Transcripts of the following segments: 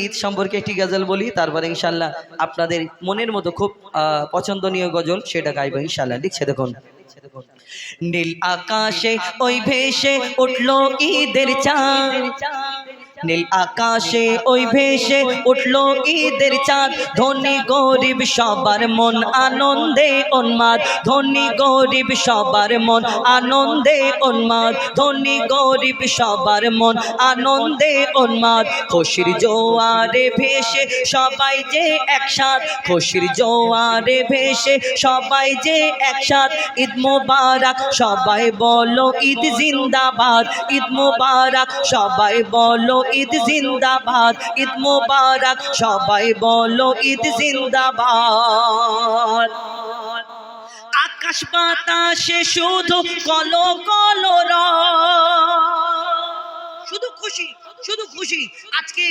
ঈদ সম্পর্কে একটি গজল বলি, তারপরে ইনশাল্লাহ আপনাদের মনের মতো খুব পছন্দনীয় গজল সেটা গাইবো ইনশাল্লাহ। লিখছে দেখুন, নীল আকাশে ওই ভেসে উঠলো ঈদের চাঁদ, নীল আকাশে ওই ভেসে উঠলো ঈদের চাঁদ, ধনী গরিব সবার মন আনন্দে উন্মাদ, ধনী গরিব সবার মন আনন্দে উন্মাদ, ধনী গরিব সবার মন আনন্দে উন্মাদ। খুশির জোয়ারে ভেসে সবাই যে একসাথ, খুশির জোয়ারে ভেসে সবাই যে একসাথ, ঈদ মোবারক সবাই বলো ঈদ জিন্দাবাদ, ঈদ মোবারক সবাই বলো ঈদ জিন্দাবাদ, ঈদ মোবারক সবাই বলো ঈদ জিন্দাবাদ। আকাশ বাতাসে শুধু কলো কলো শুধু খুশি, শুধু খুশি। আজকে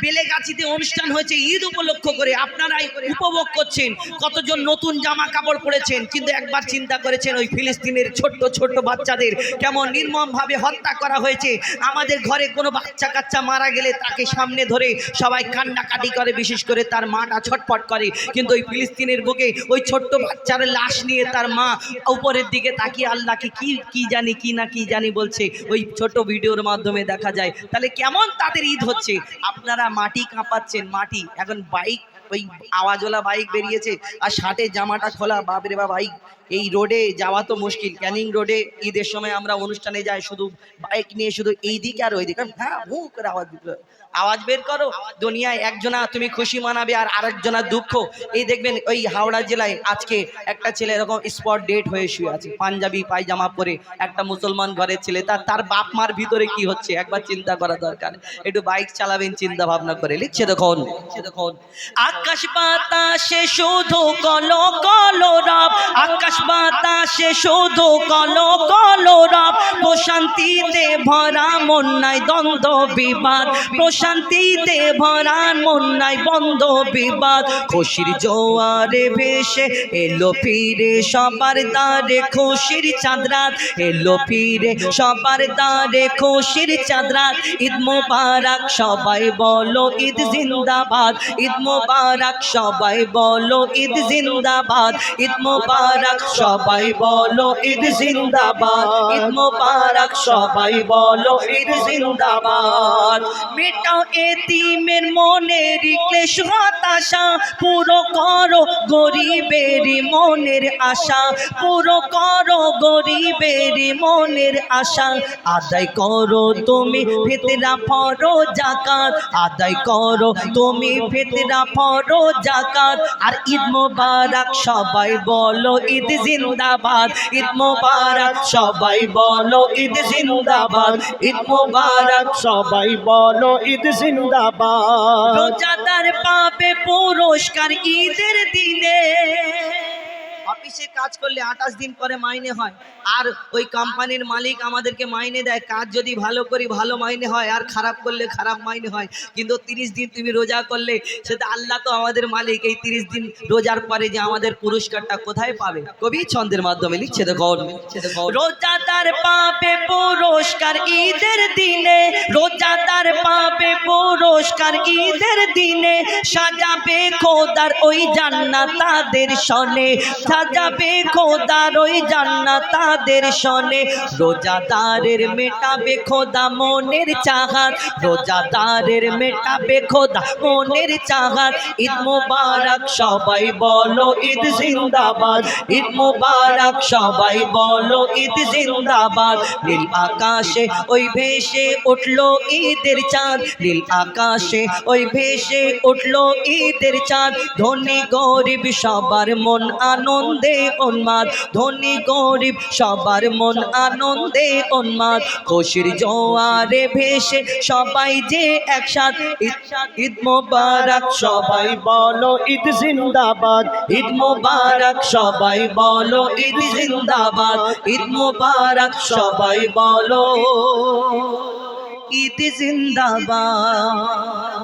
বেলেগাছিতে অনুষ্ঠান হয়েছে ঈদ উপলক্ষ করে, আপনারাই উপভোগ করছেন। কতজন নতুন জামা কাপড় পরেছেন, কিন্তু একবার চিন্তা করেছেন ওই ফিলিস্তিনের ছোট্ট ছোট্ট বাচ্চাদের কেমন নির্মমভাবে হত্যা করা হয়েছে। আমাদের ঘরে কোনো বাচ্চা কাচ্চা মারা গেলে তাকে সামনে ধরে সবাই কান্নাকাটি করে, বিশেষ করে তার মাটা ছটফট করে, কিন্তু ওই ফিলিস্তিনের বুকে ওই ছোট্ট বাচ্চার লাশ নিয়ে তার মা উপরের দিকে তাকিয়ে আল্লাহকে কি জানি কি না কি জানি বলছে, ওই ছোট ভিডিওর মাধ্যমে দেখা যায়। তাহলে কেমন তাদের ঈদ হচ্ছে। আপনারা মাটি কাঁপাচ্ছেন, মাটি এখন বাইক, ওই আওয়াজওয়ালা বাইক বেরিয়েছে আর শার্টের জামাটা খোলা, বাপরে বাবা। এই রোডে যাওয়া তো মুশকিল। ক্যানিং রোডে ঈদের সময় আমরা অনুষ্ঠানে যাই, শুধু বাইক নিয়ে শুধু এই দিকে আর ওই দিকে, হ্যাঁ ভু করে আওয়াজ বের করো। দুনিয়ায় একজনা তুমি খুশি মানাবে আর আরেকজনা দুঃখ। এই দেখবেন ওই হাওড়া জেলায় আজকে একটা ছেলে এরকম স্পট ডেট হয়ে শুয়ে আছে, পাঞ্জাবি পায়জামা পরে, একটা মুসলমান ঘরের ছেলে। তার বাপ মার ভিতরে কি হচ্ছে একবার চিন্তা করা দরকার। একটু বাইক চালাবেন চিন্তা ভাবনা করে। লিখছে দেখুন, আকাশ বাতাসে শুধু কলো কলো রব, আকাশ বাতাসে শুধু কলো কলো রব, প্রশান্তিতে ভরা মন নাই দ্বন্দ্ব বিবাদ, প্রশান্তিতে ভরা মন নাই বন্ধ বিবাদ। খুশির জোয়ারে ভেসে এলো ফিরে সবার দ্বারে খুশির চাঁদ রাত, এলো ফিরে সবার দ্বারে খুশির চাঁদ রাত। ঈদ মোবারক সবাই বলো ঈদ জিন্দাবাদ, ঈদ মোবারক সবাই বলো ঈদ জিন্দাবাদ, ঈদ মোবারক সবাই বলো ঈদ জিন্দাবাদ, ঈদ মোবারক সবাই বলো ঈদ জিন্দাবাদ। মেটাও এতিমের মনের ক্লেশ হতাশা, পুরো করো গরিবের মনের আশা, পুরো করো গরিবের মনের আশা। আদায় করো তুমি ফিতরা ফরো যাকাত, আদায় করো তুমি ফিতরা ফরো যাকাত। আর ঈদ মোবারক সবাই বলো ঈদ জিন্দাবাদ, ঈদ মোবারক সবাই বলো ঈদ জিন্দাবাদ, ঈদ মোবারক সবাই বলো ঈদ জিন্দাবাদ। রোজাদার পাবে পুরস্কার ঈদের দিনে। অফিসে কাজ করলে 28 দিন পরে মাইনে হয়, আর ওই কোম্পানির মালিক আমাদেরকে মাইনে দেয়। কাজ যদি ভালো করি ভালো মাইনে হয়, আর খারাপ করলে খারাপ মাইনে হয়। কিন্তু 30 দিন তুমি রোজা করলে সেটা আল্লাহ তো আমাদের মালিক। এই 30 দিন রোজার পরে যে আমাদের পুরস্কারটা কোথায় পাবে? কবি ছন্দের মাধ্যমে লিখছে দেখুন, রোজাদার পাবে পুরস্কার ঈদের দিনে, রোজাদার পাবে পুরস্কার ঈদের দিনে। সাজাবে খোদার ওই জান্নাত তাদের শনে, সাজাবে খোদার ওই জান্নাত তাদের শনে। রোজাদারের মেটাবে খোদা মনের চাহাত, রোজাদারের মেটাবে খোদা মনের চাহাত। ঈদ মোবারক সবাই বলো ঈদ জিন্দাবাদ, ঈদ মোবারক সবাই বলো ঈদ জিন্দাবাদ। নীল আকাশে ওই ভেসে উঠলো ঈদের চাঁদ, নীল আকাশে ওই ভেসে উঠলো ঈদের চাঁদ। ধনী গরিব সবার মন আনন্দে উন্মাদ, ধনী গরিব সবার মন আনন্দে উন্মাদ। খুশির জোয়ারে ভেসে সবাই যে একসাথ, ঈদ মোবারক সবাই বলো ঈদ জিন্দাবাদ, ঈদ মোবারক সবাই বলো ঈদ জিন্দাবাদ, ঈদ মোবারক সবাই বলো ঈদ জিন্দাবাদ।